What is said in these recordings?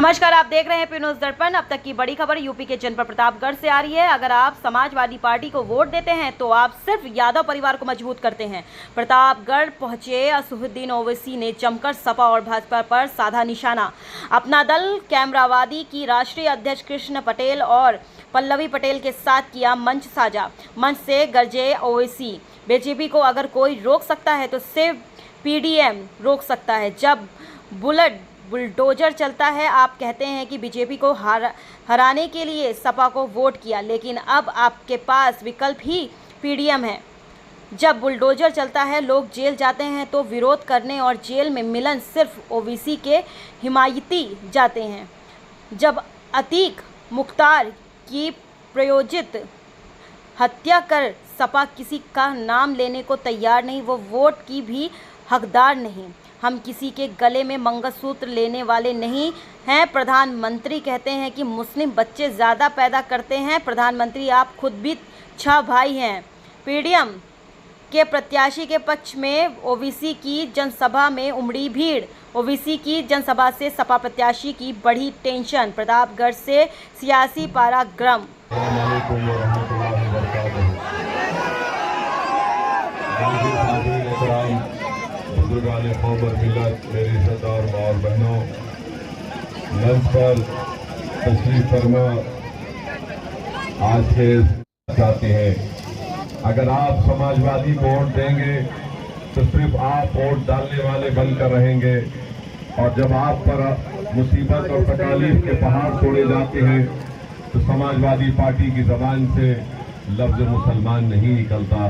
नमस्कार, आप देख रहे हैं न्यूज़ दर्पण। अब तक की बड़ी खबर यूपी के जनपद प्रतापगढ़ से आ रही है। अगर आप समाजवादी पार्टी को वोट देते हैं तो आप सिर्फ यादव परिवार को मजबूत करते हैं। प्रतापगढ़ पहुंचे असदुद्दीन ओवैसी ने जमकर सपा और भाजपा पर साधा निशाना। अपना दल कैमरावादी की राष्ट्रीय अध्यक्ष कृष्ण पटेल और पल्लवी पटेल के साथ किया मंच साझा। मंच से गरजे ओवैसी, बीजेपी को अगर कोई रोक सकता है तो सिर्फ पीडीएम रोक सकता है। जब बुलडोजर चलता है, आप कहते हैं कि बीजेपी को हराने के लिए सपा को वोट किया, लेकिन अब आपके पास विकल्प ही पीडीएम है। जब बुलडोजर चलता है, लोग जेल जाते हैं तो विरोध करने और जेल में मिलन सिर्फ ओवैसी के हिमायती जाते हैं। जब अतीक मुख्तार की प्रायोजित हत्या कर सपा किसी का नाम लेने को तैयार नहीं, वो वोट की भी हकदार नहीं। हम किसी के गले में मंगलसूत्र लेने वाले नहीं हैं। प्रधानमंत्री कहते हैं कि मुस्लिम बच्चे ज़्यादा पैदा करते हैं। प्रधानमंत्री, आप खुद भी 6 भाई हैं। पीडीएम के प्रत्याशी के पक्ष में ओवैसी की जनसभा में उमड़ी भीड़। ओवैसी की जनसभा से सपा प्रत्याशी की बढ़ी टेंशन। प्रतापगढ़ से सियासी पारा गर्म। बुजुर्गान कौम मिलत, मेरी सरदार माँ और बहनों, मंच पर तशरीफ फरमा आज के चाहते हैं। अगर आप समाजवादी को वोट देंगे तो सिर्फ आप वोट डालने वाले बनकर रहेंगे, और जब आप पर मुसीबत और तकलीफ के पहाड़ तोड़े जाते हैं तो समाजवादी पार्टी की जबान से लफ्ज मुसलमान नहीं निकलता।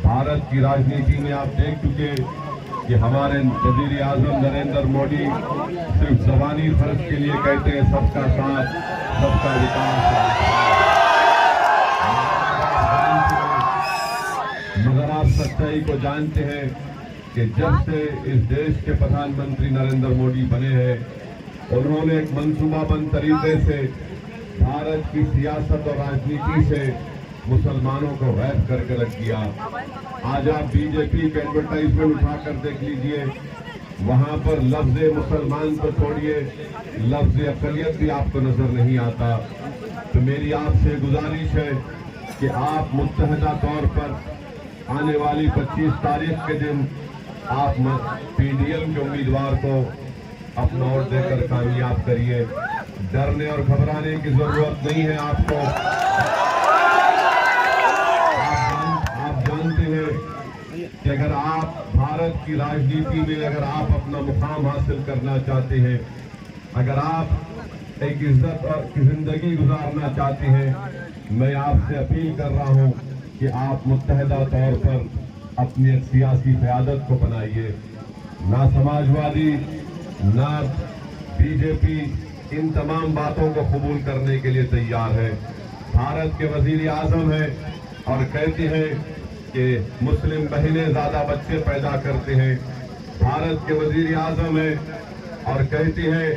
भारत की राजनीति में आप देख चुके कि हमारे वजीर आजम नरेंद्र मोदी सिर्फ जबानी फर्ज के लिए कहते हैं सबका साथ सबका विकास, मगर आप सच्चाई को जानते हैं कि जब से इस देश के प्रधानमंत्री नरेंद्र मोदी बने हैं, उन्होंने एक मंसूबाबंद तरीके से भारत की सियासत और राजनीति से मुसलमानों को गैर करके रख दिया। आज आप बीजेपी के एडवर्टाइजमेंट उठाकर देख लीजिए, वहां पर लफ्ज मुसलमान को छोड़िए, लफ्ज अकलियत भी आपको नजर नहीं आता। तो मेरी आपसे गुजारिश है कि आप मुत्तहदा तौर पर आने वाली 25 तारीख के दिन आप पीडीएम के उम्मीदवार को अपना वोट देकर कामयाब करिए। डरने और घबराने की जरूरत नहीं है आपको। कि अगर आप भारत की राजनीति में अगर आप अपना मुकाम हासिल करना चाहते हैं, अगर आप एक इज्जत और की जिंदगी गुजारना चाहते हैं, मैं आपसे अपील कर रहा हूं कि आप मुत्तहदा तौर पर अपनी एक सियासी क़यादत को बनाइए। ना समाजवादी ना बीजेपी इन तमाम बातों को कबूल करने के लिए तैयार है। भारत के वजीर आजम है और कहते हैं कि मुस्लिम बहनें ज्यादा बच्चे पैदा करते हैं। भारत के वजीर आजम है और कहते हैं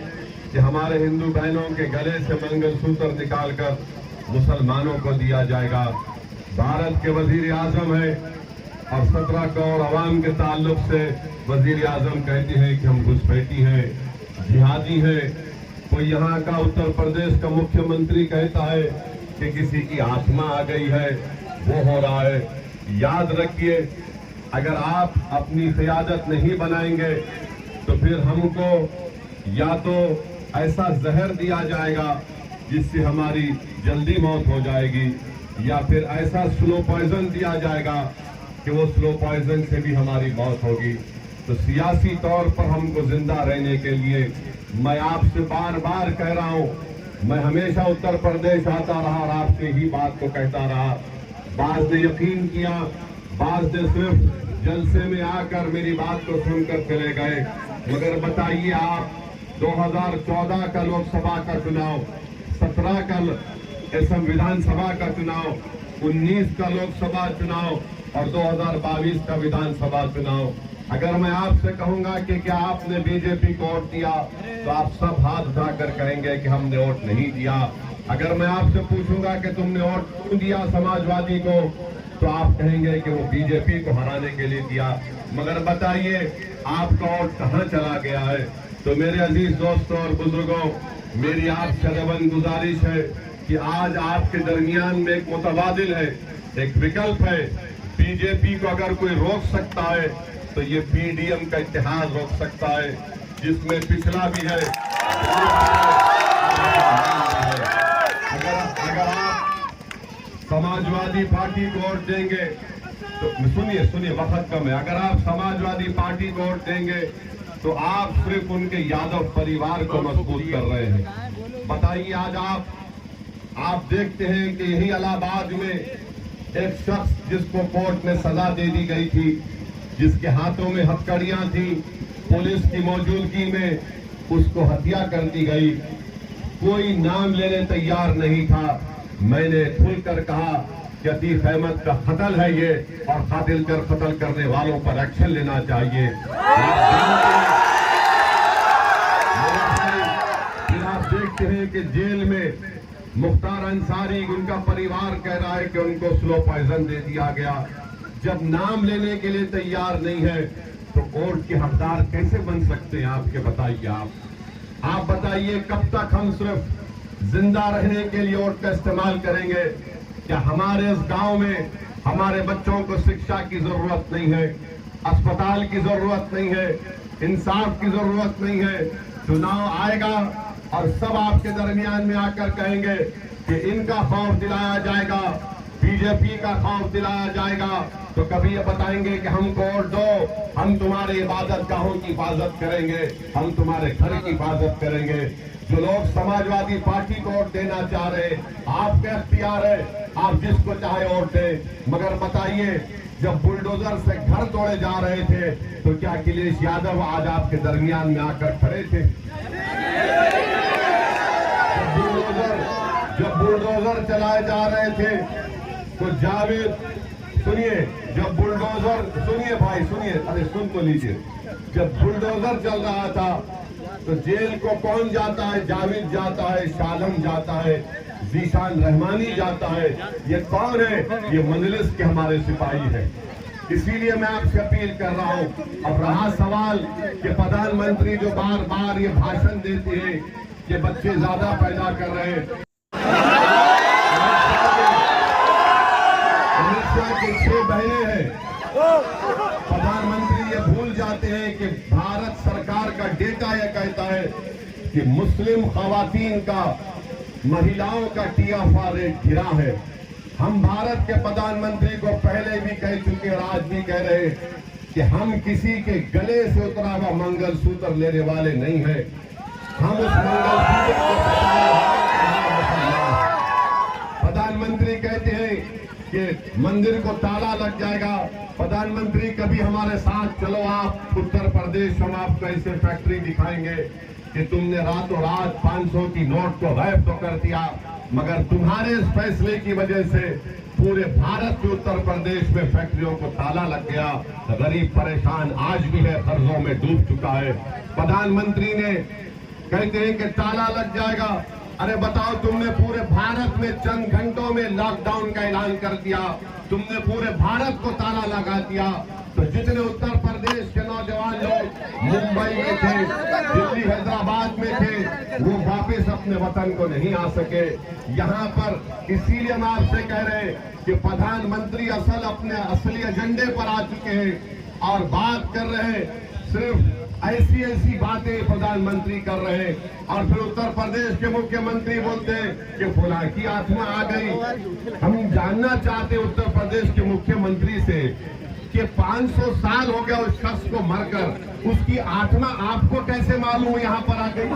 कि हमारे हिंदू बहनों के गले से मंगलसूत्र निकालकर मुसलमानों को दिया जाएगा। भारत के वजीर आजम है और 17 करोड़ अवाम के ताल्लुक से वजीर आजम कहते हैं कि हम घुसपैठी हैं, जिहादी हैं। कोई यहाँ का उत्तर प्रदेश का मुख्यमंत्री कहता है कि किसी की आत्मा आ गई है, वो हो रहा है। याद रखिए, अगर आप अपनी क़यादत नहीं बनाएंगे तो फिर हमको या तो ऐसा जहर दिया जाएगा जिससे हमारी जल्दी मौत हो जाएगी, या फिर ऐसा स्लो पॉइजन दिया जाएगा कि वो स्लो पॉइजन से भी हमारी मौत होगी। तो सियासी तौर पर हमको जिंदा रहने के लिए मैं आपसे बार बार कह रहा हूं, मैं हमेशा उत्तर प्रदेश आता रहा और आपसे ही बात को कहता रहा। बाज ने यकीन किया, बाज ने सिर्फ जलसे में आकर मेरी बात को सुनकर चले गए। मगर बताइए आप, 2014 का लोकसभा का चुनाव, 17 का विधानसभा का चुनाव, 19 का लोकसभा चुनाव और 2022 का विधानसभा चुनाव, अगर मैं आपसे कहूंगा कि क्या आपने बीजेपी को वोट दिया तो आप सब हाथ उठाकर कहेंगे कि हमने वोट नहीं दिया। अगर मैं आपसे पूछूंगा कि तुमने वोट क्यों दिया समाजवादी को तो आप कहेंगे कि वो बीजेपी को हराने के लिए दिया। मगर बताइए आपका वोट कहां चला गया है? तो मेरे अजीज दोस्तों और बुजुर्गों, मेरी आपसे रवन गुजारिश है कि आज आपके दरमियान में एक मुतबादिल है, एक विकल्प है। बीजेपी को अगर कोई रोक सकता है तो ये पीडीएम का इत्तेहाद रोक सकता है, जिसमें पिछला भी है। अगर आप समाजवादी पार्टी को वोट देंगे तो सुनिए वक्त कम है। अगर आप समाजवादी पार्टी को वोट देंगे तो आप सिर्फ उनके यादव परिवार को मजबूत कर रहे हैं। बताइए, आज आप देखते हैं कि यही इलाहाबाद में एक शख्स जिसको कोर्ट में सजा दे दी गई थी, जिसके हाथों में हथकड़ियां थी, पुलिस की मौजूदगी में उसको हत्या कर दी गई। कोई नाम लेने तैयार नहीं था। मैंने खुलकर कहा कि अतीक अहमद का कत्ल है ये, और कातिल कर कत्ल करने वालों पर एक्शन लेना चाहिए। फिर आप देखते हैं कि जेल में मुख्तार अंसारी, उनका परिवार कह रहा है कि उनको स्लो पॉइजन दे दिया गया। जब नाम लेने के लिए तैयार नहीं है तो वोट के हकदार कैसे बन सकते हैं आपके? बताइए आप बताइए, कब तक हम सिर्फ जिंदा रहने के लिए वोट का इस्तेमाल करेंगे? क्या हमारे इस गांव में हमारे बच्चों को शिक्षा की जरूरत नहीं है, अस्पताल की जरूरत नहीं है, इंसाफ की जरूरत नहीं है? चुनाव आएगा और सब आपके दरमियान में आकर कहेंगे कि इनका खौफ दिलाया जाएगा, बीजेपी का खौफ दिलाया जाएगा, तो कभी ये बताएंगे कि हमको वोट दो, हम तुम्हारे इबादत गाहों की हिफाजत करेंगे, हम तुम्हारे घर की हिफाजत करेंगे। जो लोग समाजवादी पार्टी को वोट देना चाह रहे, आपका इख्तियार है, आप जिसको चाहे वोट दें। मगर बताइए, जब बुलडोजर से घर तोड़े जा रहे थे तो क्या अखिलेश यादव आज आपके दरमियान में आकर खड़े थे? जब बुलडोजर चलाए जा रहे थे तो जावेद, सुनिए, जब बुलडोजर, सुनिए भाई सुनिए, अरे सुन तो लीजिए, जब बुलडोजर चल रहा था तो जेल को कौन जाता है? जावेद जाता है, शालम जाता है, जीशान रहमानी जाता है। ये कौन है? ये मजलिस के हमारे सिपाही हैं। इसीलिए मैं आपसे अपील कर रहा हूं। अब रहा सवाल कि प्रधानमंत्री जो बार बार ये भाषण देते हैं कि बच्चे ज्यादा पैदा कर रहे हैं, की 6 बहनें हैं। प्रधानमंत्री ये भूल जाते हैं कि भारत सरकार का डेटा यह कहता है कि मुस्लिम खवातीन का, महिलाओं का टीआरपी रेट गिरा है। हम भारत के प्रधानमंत्री को पहले भी कह चुके और आज भी कह रहे हैं कि हम किसी के गले से उतरा हुआ मंगलसूत्र लेने वाले नहीं है। हम उस मंगलसूत्र को, प्रधानमंत्री कहते हैं कि मंदिर को ताला लग जाएगा। प्रधानमंत्री कभी हमारे साथ चलो, आप उत्तर प्रदेश, हम आपको ऐसे फैक्ट्री दिखाएंगे कि तुमने रातों रात 500 की नोट को गायब तो कर दिया, मगर तुम्हारे इस फैसले की वजह से पूरे भारत के उत्तर प्रदेश में फैक्ट्रियों को ताला लग गया। गरीब परेशान आज भी है, कर्जों में डूब चुका है। प्रधानमंत्री ने कहते हैं कि ताला लग जाएगा। अरे बताओ, तुमने पूरे भारत में चंद घंटों में लॉकडाउन का ऐलान कर दिया, तुमने पूरे भारत को ताला लगा दिया, तो जितने उत्तर प्रदेश के नौजवान लोग मुंबई में थे, दिल्ली, हैदराबाद में थे, वो वापस अपने वतन को नहीं आ सके। यहाँ पर इसीलिए हम आपसे कह रहे हैं कि प्रधानमंत्री अपने असली एजेंडे पर आ चुके हैं और बात कर रहे हैं, सिर्फ ऐसी बातें प्रधानमंत्री कर रहे हैं। और फिर उत्तर प्रदेश के मुख्यमंत्री बोलते हैं कि फुला की आत्मा आ गई। हम जानना चाहते हैं उत्तर प्रदेश के मुख्यमंत्री से कि 500 साल हो गया उस शख्स को मरकर, उसकी आत्मा आपको कैसे मालूम यहाँ पर आ गई?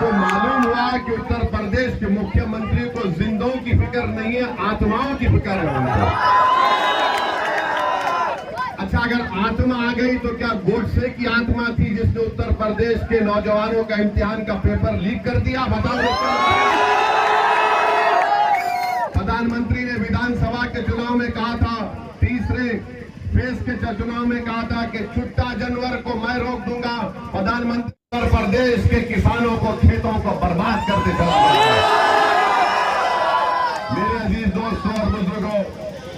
तो मालूम हुआ कि उत्तर प्रदेश के मुख्यमंत्री को जिंदों की फिक्र नहीं है, आत्माओं की फिक्र है उनको। अच्छा, अगर आत्मा आ गई तो क्या गोडसे की आत्मा थी जिसने उत्तर प्रदेश के नौजवानों का इम्तिहान का पेपर लीक कर दिया? बताओ। प्रधानमंत्री ने विधानसभा के चुनाव में कहा था, तीसरे फेज के चुनाव में कहा था कि छुट्टा जानवर को मैं रोक दूंगा। प्रधानमंत्री उत्तर प्रदेश के किसानों को, खेतों को बर्बाद करते चला गया। मेरे अजीज दोस्तों और बुजुर्गों,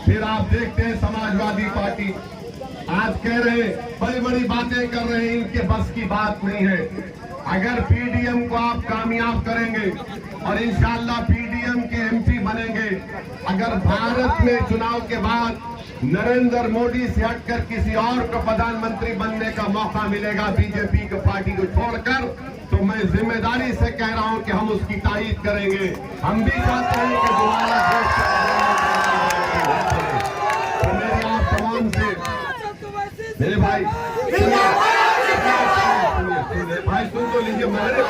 फिर आप देखते हैं समाजवादी पार्टी आज कह रहे बड़ी बड़ी बातें कर रहे हैं, इनके बस की बात नहीं है। अगर पीडीएम को आप कामयाब करेंगे और इंशाअल्लाह पीडीएम के एमपी बनेंगे, अगर भारत में चुनाव के बाद नरेंद्र मोदी से हटकर किसी और को प्रधानमंत्री बनने का मौका मिलेगा बीजेपी की पार्टी को छोड़कर, तो मैं जिम्मेदारी से कह रहा हूं कि हम उसकी तायीद करेंगे। हम भी चाहते हैं कि दोबारा देश तो मेरे आप तमाम से मेरे भाई भाई सुन तो लीजिए, मैंने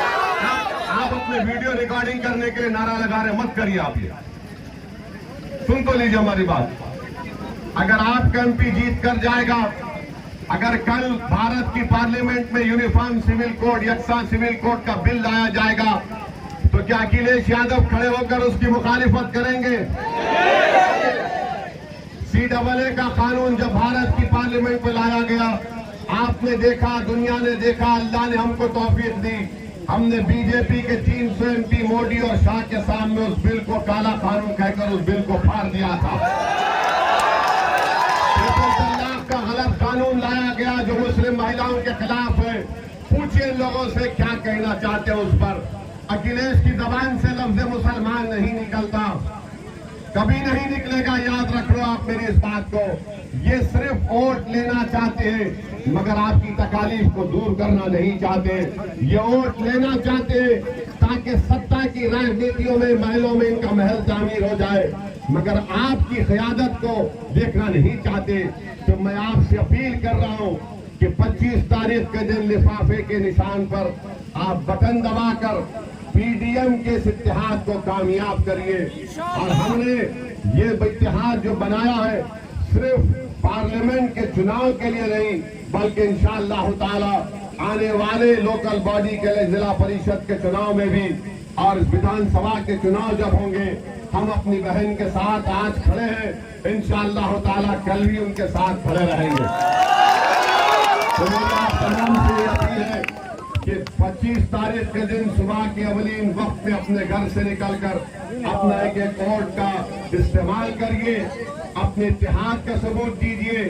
आप अपने वीडियो रिकॉर्डिंग करने के लिए नारा लगा रहे, मत करिए आप ये। सुन तो लीजिए हमारी बात। अगर आपका एमपी जीत कर जाएगा, अगर कल भारत की पार्लियामेंट में यूनिफॉर्म सिविल कोड, यकसा सिविल कोड का बिल लाया जाएगा, तो क्या अखिलेश यादव खड़े होकर उसकी मुखालिफत करेंगे? CAA का कानून जब भारत की पार्लियामेंट में लाया गया, आपने देखा, दुनिया ने देखा, अल्लाह ने हमको तौफीक दी, हमने बीजेपी के 300 MP मोदी और शाह के सामने उस बिल को काला कानून कहकर उस बिल को फाड़ दिया था। तलाक का गलत कानून लाया गया जो मुस्लिम महिलाओं के खिलाफ है। पूछिए लोगों से क्या कहना चाहते हैं उस पर। अखिलेश की जबान से लफ्ज मुसलमान नहीं निकलता, कभी नहीं निकलेगा, याद रख लो आप मेरी इस बात को। ये सिर्फ वोट लेना चाहते हैं, मगर आपकी तकालीफ को दूर करना नहीं चाहते। ये वोट लेना चाहते हैं ताकि सत्ता की राजनीतियों में, महलों में इनका महल तामीर हो जाए, मगर आपकी क़यादत को देखना नहीं चाहते। तो मैं आपसे अपील कर रहा हूं कि 25 तारीख के दिन लिफाफे के निशान पर आप बटन दबाकर पीडीएम के इस इत्तेहाद को कामयाब करिए। और हमने ये इत्तेहाद जो बनाया है सिर्फ पार्लियामेंट के चुनाव के लिए नहीं, बल्कि इंशाअल्लाह ताला आने वाले लोकल बॉडी के लिए, जिला परिषद के चुनाव में भी और विधानसभा के चुनाव जब होंगे, हम अपनी बहन के साथ आज खड़े हैं, इंशाअल्लाह ताला कल भी उनके साथ खड़े रहेंगे। तो मेरा तमाम से अपील है कि 25 तारीख के दिन सुबह के अवलीन वक्त में अपने घर से निकलकर अपना एक वोट का इस्तेमाल करिए, अपने इत्तेहाद का सबूत दीजिए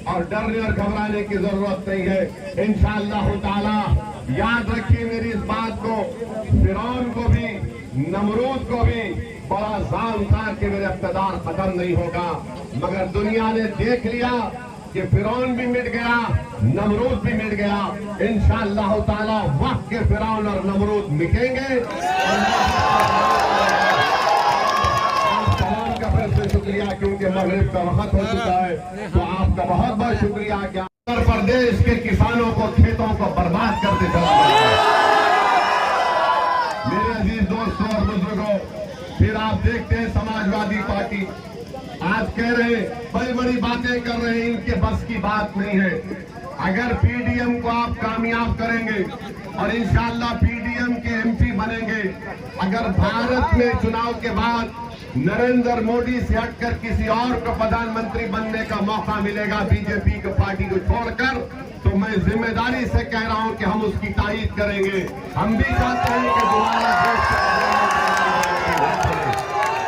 और डरने और घबराने की जरूरत नहीं है। इंशाअल्लाह ताला याद रखिए मेरी इस बात को, फिरौन को भी, नमरूद को भी बड़ा जाम था कि मेरा इक़्तिदार खत्म नहीं होगा, मगर दुनिया ने देख लिया कि फिरौन भी मिट गया, नमरूद भी मिट गया। इंशाअल्लाह ताला वक्त के फिरौन और नमरूद मिटेंगे। तमाम का फिर से शुक्रिया, क्योंकि मगरिब का वक्त हो चुका है, तो आपका बहुत बहुत शुक्रिया कि उत्तर प्रदेश के किसानों को, खेतों को बर्बाद करते चला गया। मेरे अजीज दोस्तों और बुजुर्गों, फिर आप देखते हैं समाजवादी पार्टी आज कह रहे बड़ी बड़ी बातें कर रहे हैं, इनके बस की बात नहीं है। अगर पीडीएम को आप कामयाब करेंगे और इंशाअल्लाह पीडीएम के एमपी बनेंगे, अगर भारत में चुनाव के बाद नरेंद्र मोदी से हटकर किसी और को प्रधानमंत्री बनने का मौका मिलेगा बीजेपी की पार्टी को छोड़कर, तो मैं जिम्मेदारी से कह रहा हूं कि हम उसकी तायीद करेंगे। हम भी चाहते हैं कि दोबारा देश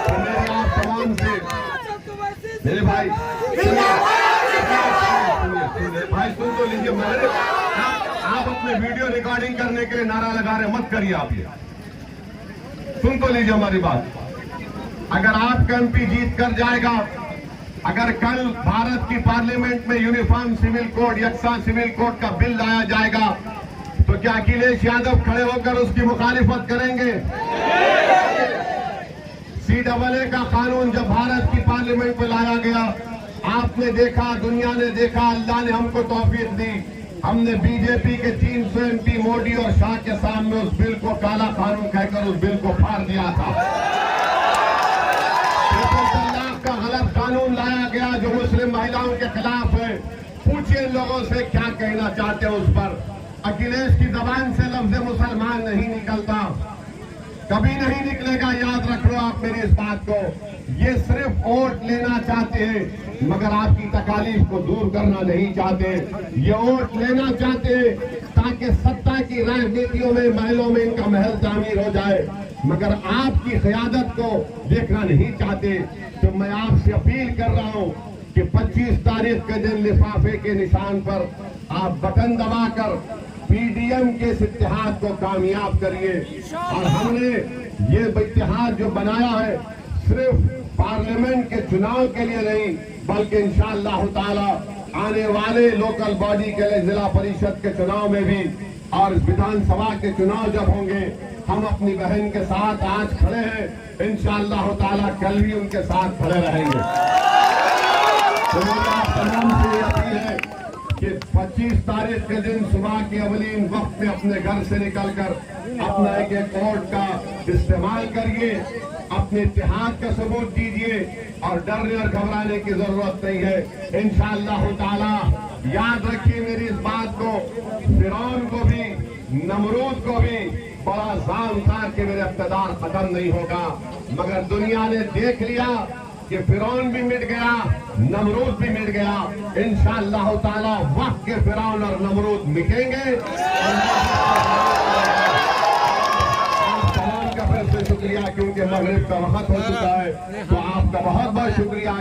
तो मेरे आप तमाम से मेरे भाई सुन तो लीजिए, मैंने आप अपने वीडियो रिकॉर्डिंग करने के लिए नारा लगा रहे, मत करिए आप ये। सुन तो लीजिए हमारी बात। अगर आपका एमपी जीत कर जाएगा, अगर कल भारत की पार्लियामेंट में यूनिफॉर्म सिविल कोड, यकसा सिविल कोड का बिल लाया जाएगा, तो क्या अखिलेश यादव खड़े होकर उसकी मुखालिफत करेंगे? CAA का कानून जब भारत की पार्लियामेंट में लाया गया, आपने देखा, दुनिया ने देखा, अल्लाह ने हमको तौफीक दी, हमने बीजेपी के 300 MP मोदी और शाह के सामने उस बिल को काला कानून कहकर उस बिल को फाड़ दिया था। तलाक का गलत कानून लाया गया जो मुस्लिम महिलाओं के खिलाफ है। पूछिए लोगों से क्या कहना चाहते हैं उस पर। अखिलेश की जबान से लफ्ज मुसलमान नहीं निकलता, कभी नहीं निकलेगा, याद रख लो आप मेरी इस बात को। ये सिर्फ वोट लेना चाहते हैं, मगर आपकी तकालीफ को दूर करना नहीं चाहते। ये वोट लेना चाहते हैं ताकि सत्ता की राजनीतियों में, महलों में इनका महल तामीर हो जाए, मगर आपकी क़यादत को देखना नहीं चाहते। तो मैं आपसे अपील कर रहा हूं कि 25 तारीख के दिन लिफाफे के निशान पर आप बटन दबाकर पीडीएम के इस इत्तेहाद को कामयाब करिए। और हमने ये इत्तेहाद जो बनाया है सिर्फ पार्लियामेंट के चुनाव के लिए नहीं, बल्कि इंशाअल्लाह ताला आने वाले लोकल बॉडी के लिए जिला परिषद के चुनाव में भी और विधानसभा के चुनाव जब होंगे, हम अपनी बहन के साथ आज खड़े हैं, इंशाअल्लाह ताला कल भी उनके साथ खड़े रहेंगे। तो मेरी आप तमाम से ये अपील है कि 25 तारीख के दिन सुबह के अवलीन वक्त में अपने घर से निकलकर अपना एक वोट का इस्तेमाल करिए, अपने इत्तेहाद का सबूत दीजिए और डरने और घबराने की जरूरत नहीं है। इंशाअल्लाह ताला याद रखिए मेरी इस बात को, फिरौन को भी नमरूद को भी बड़ा जाम था कि मेरा इक़्तिदार खत्म नहीं होगा, मगर दुनिया ने देख लिया कि फिरौन भी मिट गया, नमरूद भी मिट गया। इंशाअल्लाह ताला वक्त के फिरौन और नमरूद मिटेंगे। शुक्रिया क्योंकि मगरिब का वक्त हो चुका है, तो आपका बहुत बहुत शुक्रिया।